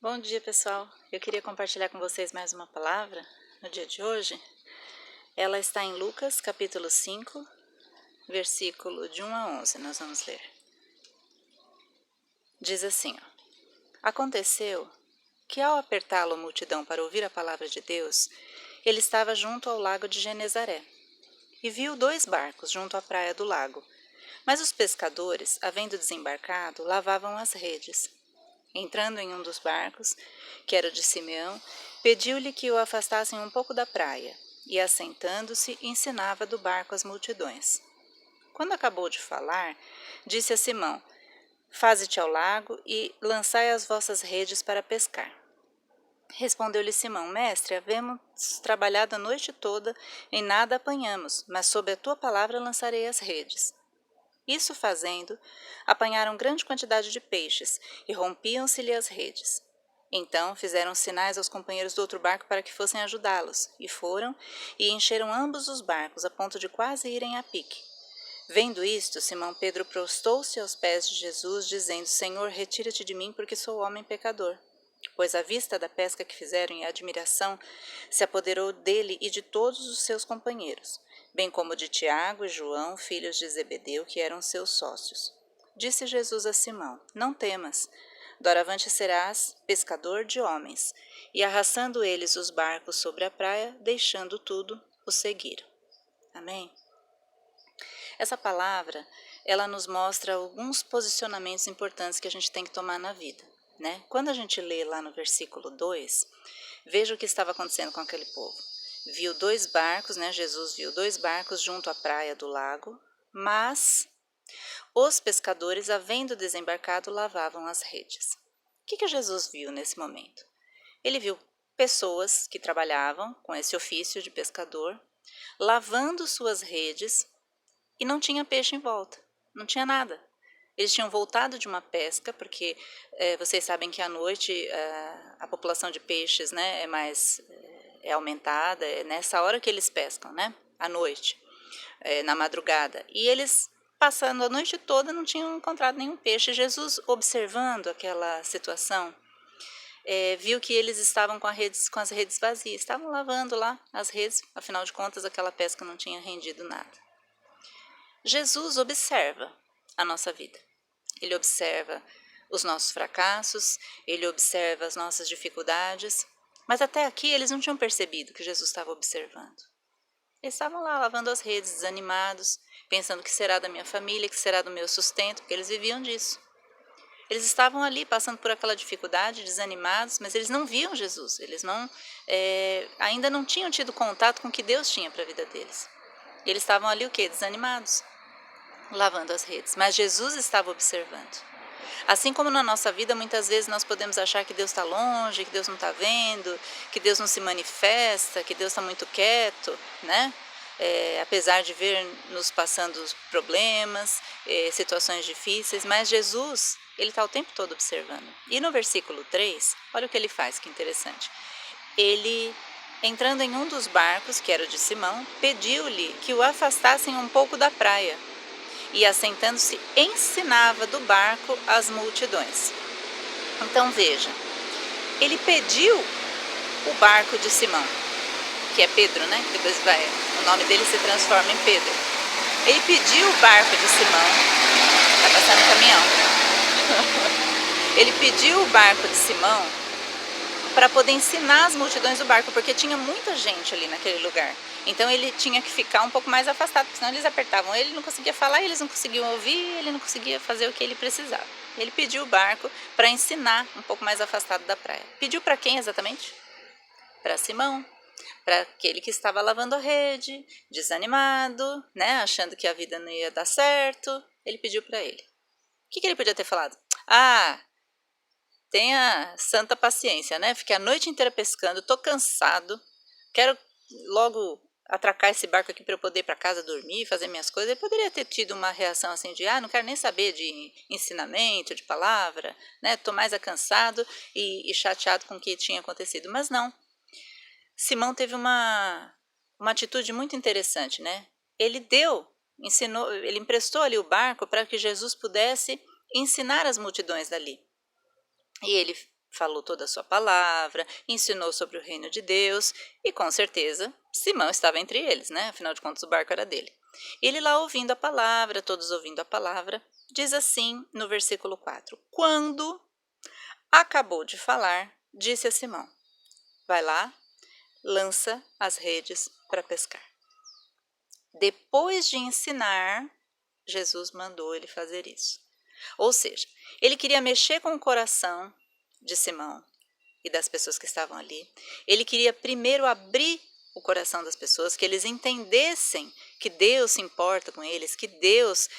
Bom dia, pessoal. Eu queria compartilhar com vocês mais uma palavra no dia de hoje. Ela está em Lucas, capítulo 5, versículo de 1 a 11. Nós vamos ler. Diz assim, ó: Aconteceu que, ao apertá-lo a multidão para ouvir a palavra de Deus, ele estava junto ao lago de Genezaré e viu 2 barcos junto à praia do lago. Mas os pescadores, havendo desembarcado, lavavam as redes. Entrando em um dos barcos, que era o de Simeão, pediu-lhe que o afastassem um pouco da praia, e, assentando-se, ensinava do barco as multidões. Quando acabou de falar, disse a Simão: Faze-te ao lago e lançai as vossas redes para pescar. Respondeu-lhe Simão: Mestre, havemos trabalhado a noite toda, em nada apanhamos, mas sob a tua palavra lançarei as redes. Isso fazendo, apanharam grande quantidade de peixes, e rompiam-se-lhe as redes. Então fizeram sinais aos companheiros do outro barco para que fossem ajudá-los, e foram, e encheram ambos os barcos, a ponto de quase irem a pique. Vendo isto, Simão Pedro prostou-se aos pés de Jesus, dizendo: Senhor, retira-te de mim, porque sou homem pecador. Pois à vista da pesca que fizeram e a admiração, se apoderou dele e de todos os seus companheiros, bem como de Tiago e João, filhos de Zebedeu, que eram seus sócios. Disse Jesus a Simão: Não temas, doravante serás pescador de homens. E arrastando eles os barcos sobre a praia, deixando tudo, o seguiram. Amém? Essa palavra, ela nos mostra alguns posicionamentos importantes que a gente tem que tomar na vida, né? Quando a gente lê lá no versículo 2, veja o que estava acontecendo com aquele povo. Viu 2 barcos, né? Jesus viu 2 barcos junto à praia do lago, mas os pescadores, havendo desembarcado, lavavam as redes. O que Jesus viu nesse momento? Ele viu pessoas que trabalhavam com esse ofício de pescador, lavando suas redes, e não tinha peixe em volta, não tinha nada. Eles tinham voltado de uma pesca, porque vocês sabem que à noite a população de peixes, né, é aumentada, é nessa hora que eles pescam, né, à noite, na madrugada. E eles, passando a noite toda, não tinham encontrado nenhum peixe. Jesus, observando aquela situação, viu que eles estavam com as redes vazias, estavam lavando lá as redes, afinal de contas aquela pesca não tinha rendido nada. Jesus observa a nossa vida. Ele observa os nossos fracassos, ele observa as nossas dificuldades, mas até aqui eles não tinham percebido que Jesus estava observando. Eles estavam lá lavando as redes, desanimados, pensando que será da minha família, que será do meu sustento, porque eles viviam disso. Eles estavam ali passando por aquela dificuldade, desanimados, mas eles não viam Jesus, eles ainda não tinham tido contato com o que Deus tinha para a vida deles. E eles estavam ali o quê? Desanimados, lavando as redes, mas Jesus estava observando. Assim como na nossa vida, muitas vezes nós podemos achar que Deus está longe, que Deus não está vendo, que Deus não se manifesta, que Deus está muito quieto, né? Apesar de ver nos passando problemas, situações difíceis, mas Jesus, ele está o tempo todo observando. E no versículo 3, olha o que ele faz, que interessante. Ele, entrando em um dos barcos, que era o de Simão, pediu-lhe que o afastassem um pouco da praia, e, assentando-se, ensinava do barco as multidões. Então veja, ele pediu o barco de Simão, que é Pedro, né? Depois o nome dele se transforma em Pedro. Ele pediu o barco de Simão, está passando caminhão. Ele pediu o barco de Simão para poder ensinar as multidões do barco, porque tinha muita gente ali naquele lugar. Então ele tinha que ficar um pouco mais afastado, porque senão eles apertavam ele, não conseguia falar, eles não conseguiam ouvir, ele não conseguia fazer o que ele precisava. Ele pediu o barco para ensinar um pouco mais afastado da praia. Pediu para quem exatamente? Para Simão, para aquele que estava lavando a rede, desanimado, né, achando que a vida não ia dar certo. Ele pediu para ele. O que ele podia ter falado? Tenha santa paciência, né? Fiquei a noite inteira pescando, tô cansado, quero logo atracar esse barco aqui para eu poder ir para casa dormir, fazer minhas coisas. Ele poderia ter tido uma reação assim de, não quero nem saber de ensinamento, de palavra, né? Tô mais cansado e chateado com o que tinha acontecido. Mas não. Simão teve uma atitude muito interessante, né? Ele ele emprestou ali o barco para que Jesus pudesse ensinar as multidões dali. E ele falou toda a sua palavra, ensinou sobre o reino de Deus e com certeza Simão estava entre eles, né? Afinal de contas o barco era dele. Ele lá ouvindo a palavra, todos ouvindo a palavra, diz assim no versículo 4: Quando acabou de falar, disse a Simão: Vai lá, lança as redes para pescar. Depois de ensinar, Jesus mandou ele fazer isso. Ou seja, ele queria mexer com o coração de Simão e das pessoas que estavam ali. Ele queria primeiro abrir o coração das pessoas, que eles entendessem que Deus se importa com eles, que Deus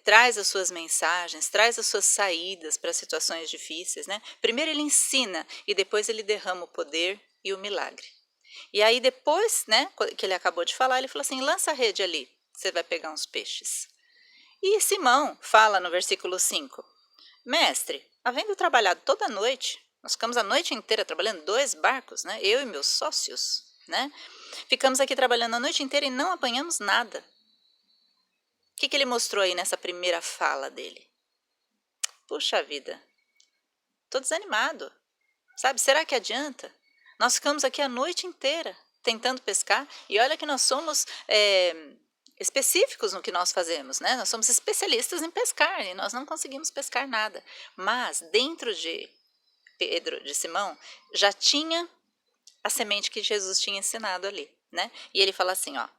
traz as suas mensagens, traz as suas saídas para situações difíceis, né? Primeiro ele ensina e depois ele derrama o poder e o milagre. E aí depois, né, que ele acabou de falar, ele falou assim, lança a rede ali, você vai pegar uns peixes. E Simão fala no versículo 5, Mestre, havendo trabalhado toda a noite, nós ficamos a noite inteira trabalhando 2 barcos, né, eu e meus sócios, né, ficamos aqui trabalhando a noite inteira e não apanhamos nada. O que ele mostrou aí nessa primeira fala dele? Puxa vida, estou desanimado, sabe, será que adianta? Nós ficamos aqui a noite inteira tentando pescar e olha que nós somos específicos no que nós fazemos, né? Nós somos especialistas em pescar e nós não conseguimos pescar nada. Mas dentro de Pedro, de Simão, já tinha a semente que Jesus tinha ensinado ali, né? E ele fala assim, ó,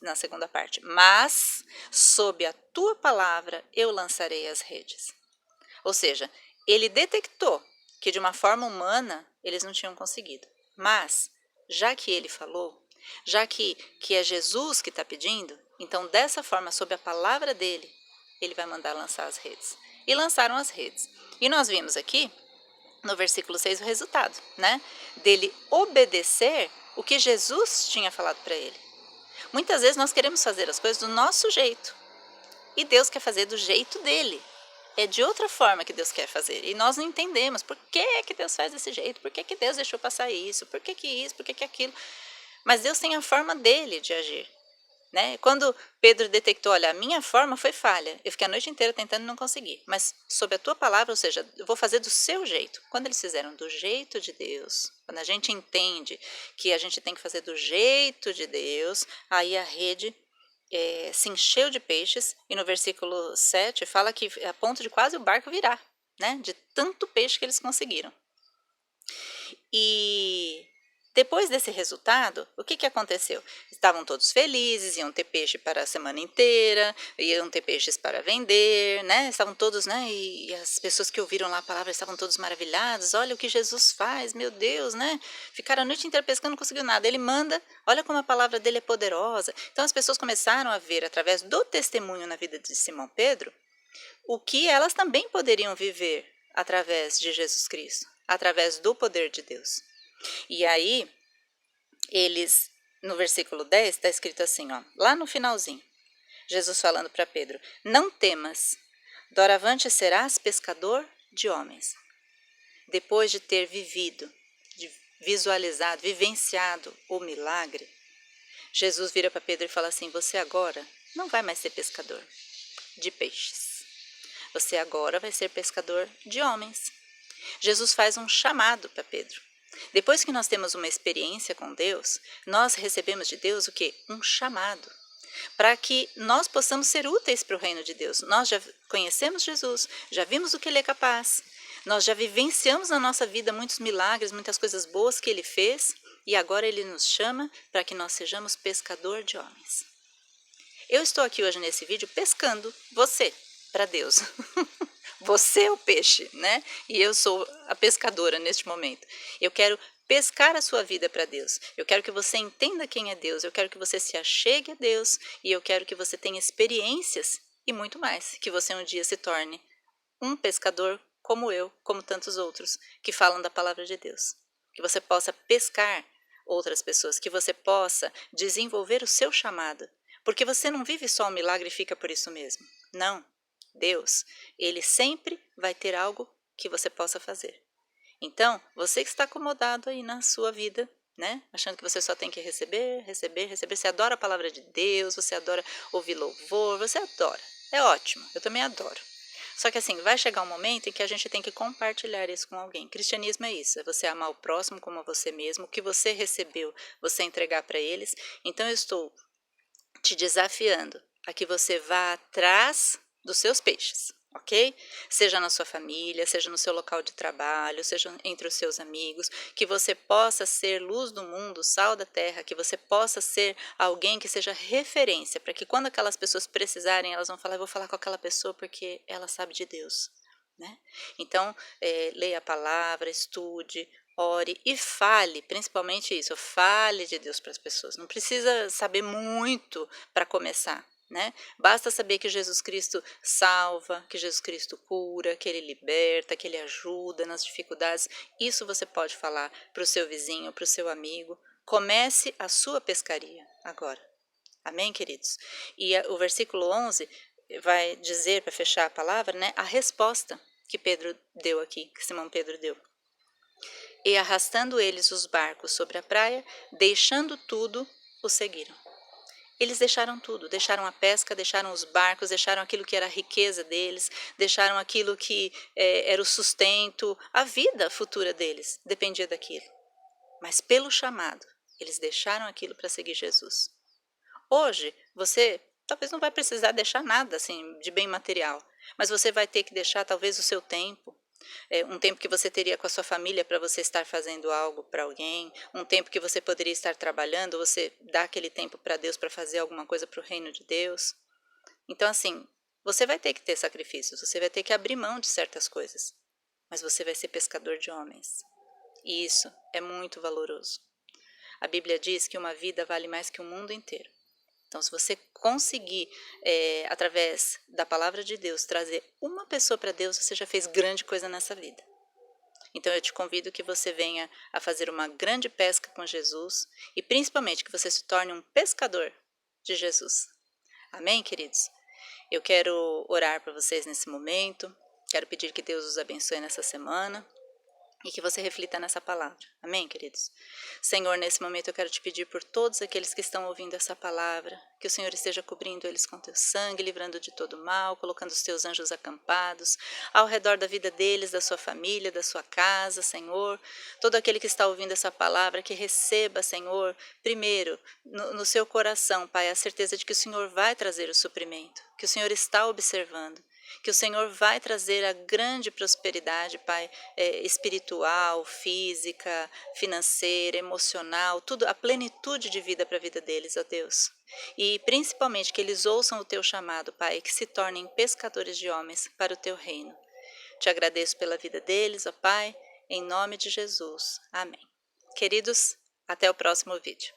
na segunda parte, mas sob a tua palavra eu lançarei as redes. Ou seja, ele detectou que de uma forma humana eles não tinham conseguido. Mas, já que ele falou, já que é Jesus que está pedindo, então dessa forma, sob a palavra dele, ele vai mandar lançar as redes. E lançaram as redes. E nós vimos aqui, no versículo 6, o resultado, né? Dele obedecer o que Jesus tinha falado para ele. Muitas vezes nós queremos fazer as coisas do nosso jeito. E Deus quer fazer do jeito dele. É de outra forma que Deus quer fazer. E nós não entendemos por que Deus faz desse jeito, por que Deus deixou passar isso, por que isso, por que aquilo. Mas Deus tem a forma dele de agir. Né? Quando Pedro detectou, olha, a minha forma foi falha, eu fiquei a noite inteira tentando e não consegui. Mas sob a tua palavra, ou seja, eu vou fazer do seu jeito. Quando eles fizeram do jeito de Deus, quando a gente entende que a gente tem que fazer do jeito de Deus, aí a rede se encheu de peixes, e no versículo 7 fala que a ponto de quase o barco virar, né? De tanto peixe que eles conseguiram. E depois desse resultado, o que aconteceu? Estavam todos felizes, iam ter peixe para a semana inteira, iam ter peixes para vender, né? Estavam todos, né? E as pessoas que ouviram lá a palavra estavam todos maravilhados. Olha o que Jesus faz, meu Deus, né? Ficaram a noite inteira pescando, não conseguiu nada. Ele manda, olha como a palavra dele é poderosa. Então as pessoas começaram a ver, através do testemunho na vida de Simão Pedro, o que elas também poderiam viver através de Jesus Cristo, através do poder de Deus. E aí, eles, no versículo 10, está escrito assim, ó, lá no finalzinho, Jesus falando para Pedro, não temas, doravante serás pescador de homens. Depois de ter vivido, de visualizado, vivenciado o milagre, Jesus vira para Pedro e fala assim, você agora não vai mais ser pescador de peixes, você agora vai ser pescador de homens. Jesus faz um chamado para Pedro. Depois que nós temos uma experiência com Deus, nós recebemos de Deus o quê? Um chamado. Para que nós possamos ser úteis para o reino de Deus. Nós já conhecemos Jesus, já vimos o que Ele é capaz, nós já vivenciamos na nossa vida muitos milagres, muitas coisas boas que Ele fez, e agora Ele nos chama para que nós sejamos pescador de homens. Eu estou aqui hoje nesse vídeo pescando você para Deus. Você é o peixe, né? E eu sou a pescadora neste momento. Eu quero pescar a sua vida para Deus. Eu quero que você entenda quem é Deus. Eu quero que você se achegue a Deus. E eu quero que você tenha experiências e muito mais. Que você um dia se torne um pescador como eu, como tantos outros, que falam da palavra de Deus. Que você possa pescar outras pessoas. Que você possa desenvolver o seu chamado. Porque você não vive só um milagre e fica por isso mesmo. Não. Deus, Ele sempre vai ter algo que você possa fazer. Então, você que está acomodado aí na sua vida, né? Achando que você só tem que receber, você adora a palavra de Deus, você adora ouvir louvor, você adora. É ótimo, eu também adoro. Só que assim, vai chegar um momento em que a gente tem que compartilhar isso com alguém. Cristianismo é isso, é você amar o próximo como a você mesmo, o que você recebeu, você entregar para eles. Então eu estou te desafiando a que você vá atrás dos seus peixes, ok? Seja na sua família, seja no seu local de trabalho, seja entre os seus amigos, que você possa ser luz do mundo, sal da terra, que você possa ser alguém que seja referência, para que quando aquelas pessoas precisarem, elas vão falar, eu vou falar com aquela pessoa porque ela sabe de Deus, né? Então, leia a palavra, estude, ore e fale, principalmente isso, fale de Deus para as pessoas. Não precisa saber muito para começar, né? Basta saber que Jesus Cristo salva, que Jesus Cristo cura, que Ele liberta, que Ele ajuda nas dificuldades. Isso você pode falar para o seu vizinho, para o seu amigo. Comece a sua pescaria agora. Amém, queridos? E o versículo 11 vai dizer, para fechar a palavra, né, a resposta que Pedro deu aqui, que Simão Pedro deu. E arrastando eles os barcos sobre a praia, deixando tudo, o seguiram. Eles deixaram tudo, deixaram a pesca, deixaram os barcos, deixaram aquilo que era a riqueza deles, deixaram aquilo que era o sustento, a vida futura deles dependia daquilo. Mas pelo chamado, eles deixaram aquilo para seguir Jesus. Hoje, você talvez não vai precisar deixar nada assim de bem material, mas você vai ter que deixar talvez o seu tempo, um tempo que você teria com a sua família para você estar fazendo algo para alguém, um tempo que você poderia estar trabalhando, você dá aquele tempo para Deus para fazer alguma coisa para o reino de Deus. Então, assim, você vai ter que ter sacrifícios, você vai ter que abrir mão de certas coisas, mas você vai ser pescador de homens. E isso é muito valoroso. A Bíblia diz que uma vida vale mais que o mundo inteiro. Então, se você conseguir, através da palavra de Deus, trazer uma pessoa para Deus, você já fez grande coisa nessa vida. Então, eu te convido que você venha a fazer uma grande pesca com Jesus e, principalmente, que você se torne um pescador de Jesus. Amém, queridos? Eu quero orar para vocês nesse momento, quero pedir que Deus os abençoe nessa semana e que você reflita nessa palavra. Amém, queridos? Senhor, nesse momento eu quero te pedir por todos aqueles que estão ouvindo essa palavra, que o Senhor esteja cobrindo eles com teu sangue, livrando de todo mal, colocando os teus anjos acampados ao redor da vida deles, da sua família, da sua casa, Senhor. Todo aquele que está ouvindo essa palavra, que receba, Senhor, primeiro, no seu coração, Pai, a certeza de que o Senhor vai trazer o suprimento, que o Senhor está observando, que o Senhor vai trazer a grande prosperidade, Pai, espiritual, física, financeira, emocional, tudo, a plenitude de vida para a vida deles, ó Deus. E principalmente que eles ouçam o teu chamado, Pai, e que se tornem pescadores de homens para o teu reino. Te agradeço pela vida deles, ó Pai, em nome de Jesus. Amém. Queridos, até o próximo vídeo.